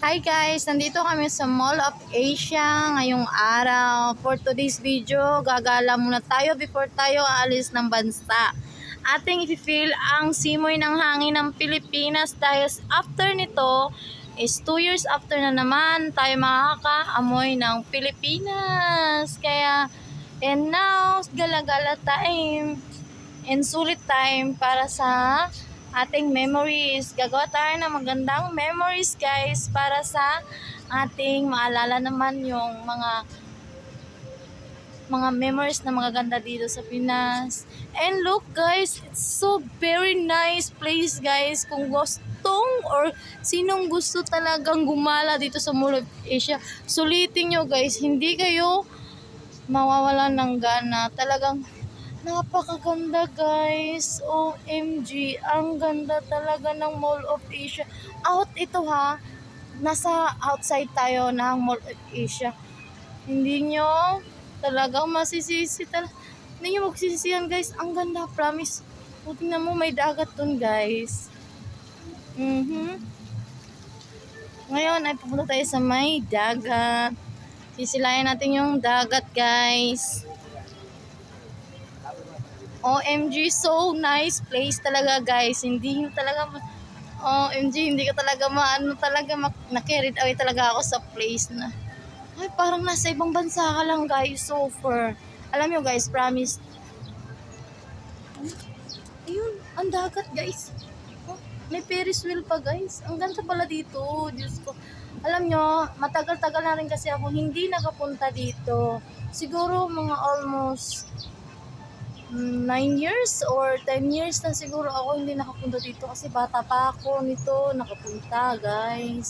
Hi guys! Nandito kami sa Mall of Asia ngayong araw. For today's video, gagala muna tayo before tayo aalis ng bansa. Ating i-feel ang simoy ng hangin ng Pilipinas dahil after nito is 2 years after na naman tayo makakaamoy ng Pilipinas. Kaya, and now, gala-gala time and sulit time para sa ating memories. Gagawa tayo ng magandang memories guys para sa ating maalala naman yung mga memories na magaganda dito sa Pinas. And look guys, it's so very nice place guys. Kung gustong or sinong gusto talagang gumala dito sa Mall of Asia, sulitin nyo guys, hindi kayo mawawalan ng gana. Talagang napakaganda guys. OMG, ang ganda talaga ng Mall of Asia. Out ito ha. Nasa outside tayo ng Mall of Asia. Hindi nyo talagang masisisi. Hindi nyo magsisisihan guys. Ang ganda, promise. O, tingnan mo, may dagat dun guys. Ngayon ay pupunta tayo sa may dagat. Sisilayan natin yung dagat guys. OMG, so nice place talaga guys. Hindi talaga OMG, hindi ka talaga na-carried away talaga ako sa place na. Ay, parang nasa ibang bansa ka lang guys. So far. Alam nyo guys, promise. Ayun, ang dagat guys. Oh, may Ferris wheel pa guys. Ang ganda pala dito. Diyos ko. Alam nyo, matagal-tagal na rin kasi ako hindi nakapunta dito. Siguro mga almost 9 years or 10 years na siguro ako hindi nakapunta dito kasi bata pa ako nito nakapunta guys.